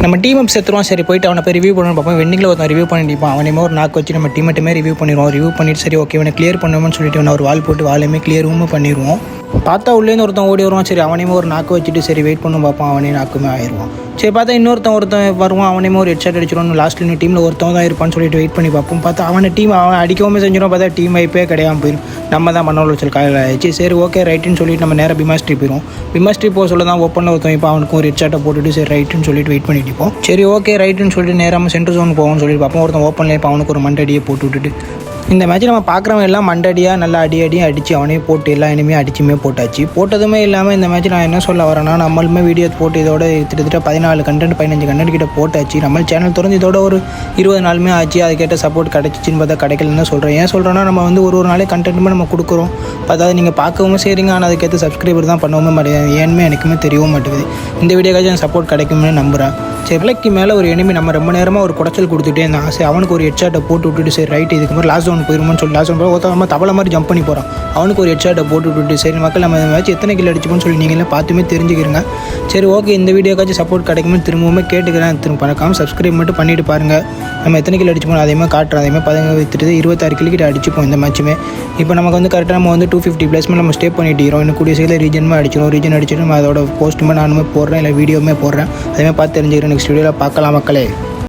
நம்ம டீம் அப் செத்துருவோம். சரி போயிட்டு அவனை போய் ரிவ்யூ பண்ணணும் பார்ப்போம். வெண்டிங்கில் ஒருத்தன் ரிவ்யூ பண்ணிப்பான். அவனையுமே ஒரு நாக்கு வச்சு நம்ம டீமேட்டுமே ரிவ்யூ பண்ணிடுவோம். ரிவ்யூ பண்ணிட்டு சரி ஓகே இவனை கிளியர் பண்ணுவோம்னு சொல்லிட்டு ஒரு வால் போட்டு வாலையுமே கிளியரும் பண்ணிடுவோம். பார்த்தா உள்ளேருந்து ஒருத்தன் ஓடி வருவான். சரி அவனையுமே ஒரு நாக்கு வச்சுட்டு சரி வெயிட் பண்ணணும் பார்ப்போம். அவனே நாக்குமே ஆயிடுவான். சரி பார்த்தா ஒருத்தன் வருவான். அவனையுமே ஒரு ஹெட்ஷாட் அடிச்சிடும். லாஸ்ட்டில் இன்னும் டீமில் ஒருத்தவங்க தான் இருப்பான்னு சொல்லிட்டு வெயிட் பண்ணி பார்ப்போம். பார்த்தா அவனை அவன் அடிக்கவும் செஞ்சிடும். பார்த்தா டீம் வைப்பே கிடையாமல் போயிடும். நம்ம தான் பண்ண வச்சு காலையில் ஆயிடுச்சு. சரி ஓகே ரைட்டுன்னு சொல்லிட்டு நம்ம நேராக பிமாஸ்ட்ரி போயிடும். பிமாஸ்ட்ரி போக சொல்ல தான் ஓப்பனில் ஒருத்தன் இப்போ அவனுக்கும் ஒரு ஹெட்ஷாட்டை போட்டுட்டு சரி ரைட்டுன்னு சொல்லிட்டு வெயிட் பண்ணிட்டு இருப்போம். சரி ஓகே ரைட்டுன்னு சொல்லிட்டு நேராக சென்டர் ஜோன் போவோம்னு சொல்லிட்டு பார்ப்போம். ஒருத்தன் ஓப்பனில் இப்போ அவனுக்கு ஒரு மண்டடியை போட்டு விட்டுட்டு இந்த மேட்ச் நம்ம பார்க்குறவங்க எல்லாம் மண்டடியாக நல்லா அடியும் அடித்து அவனே போட்டு எல்லா இனிமே அடிச்சுமே போட்டாச்சு. போட்டதுமே இல்லாமல் இந்த மேட்ச் நான் என்ன சொல்ல வரேன்னா நம்மளுமே வீடியோ போட்டு இதோட கிட்டத்தட்ட 14 கண்டென்ட் 15 கண்டென்ட் கிட்ட போட்டாச்சு. நம்ம சேனல் திறந்து இதோட ஒரு 20 நாளுமே ஆச்சு. அதுக்கேட்ட சப்போர்ட் கிடைச்சிச்சின்னு பார்த்தா கிடைக்கலன்னு சொல்கிறேன். ஏன் சொல்கிறேன்னா நம்ம வந்து ஒரு நாளே கண்டென்ட்டுமே நம்ம கொடுக்குறோம். அதாவது நீங்கள் பார்க்கவும் சரிங்க, ஆனால் அதுக்கேற்ற சப்ஸ்கிரைபர் தான் பண்ணவும் மாட்டேங்குது. ஏன்மே எனக்குமே தெரியவும் மாட்டேங்குது. இந்த வீடியோக்காச்சும் சப்போர்ட் கிடைக்கும்னு நம்புகிறேன். சரி பிள்ளைக்கு மேலே ஒரு எனிமி நம்ம ரொம்ப நேரமாக ஒரு குடைச்சல் கொடுத்துட்டே இருந்தான். சரி அவனுக்கு ஒரு ஹெட்ஷாட்டை போட்டு விட்டுட்டு சரி ரைட்டு இதுக்கு மாதிரி லாஸ்ட் ஒன் போயிருமோன்னு சொல்லி லாஸ்ட் ஒன் போய் ஒருத்தவங்க தவளை மாதிரி ஜம்ப் பண்ணி போகிறான். அவனுக்கு ஒரு ஹெட்ஷாட்டை போட்டு விட்டுட்டு சரி மக்கள் நம்ம மேட்ச் எத்தனை கில் அடிச்சுப்போன்னு சொல்லி நீங்களே பார்த்துமே தெரிஞ்சுக்கிறீங்க. சரி ஓகே இந்த வீடியோக்காச்சும் சப்போர்ட் கிடைக்குமே திரும்பவுமே கேட்டுக்கிறேன். திரும்ப பறக்காமல் சப்ஸ்கிரைப் மட்டும் பண்ணிவிட்டு பாருங்கள். நம்ம எத்தனை கில் அடிச்சுப்போம் அதேமாதிரி காட்டுறோம். அதேமாதிரி 26 கிலோக்கிட்ட அடிச்சுப்போம் இந்த மேட்சுமே. இப்போ நமக்கு வந்து கரெக்டாக நம்ம வந்து 250 ப்ளஸ்மே நம்ம ஸ்டே பண்ணிட்டு இன்னும் கூடிய சைடில் ரீஜனுமே ரீஜன் அடிச்சுட்டு நம்ம அதோட போஸ்ட்டுமே நானுமே போடுறேன் இல்லை வீடியோமே போடுறேன். அதேமாதிரி பார்த்து தெரிஞ்சுக்கிறேன். நெக்ஸ்ட் வீடியோவில் பார்க்கலாம் மக்களே.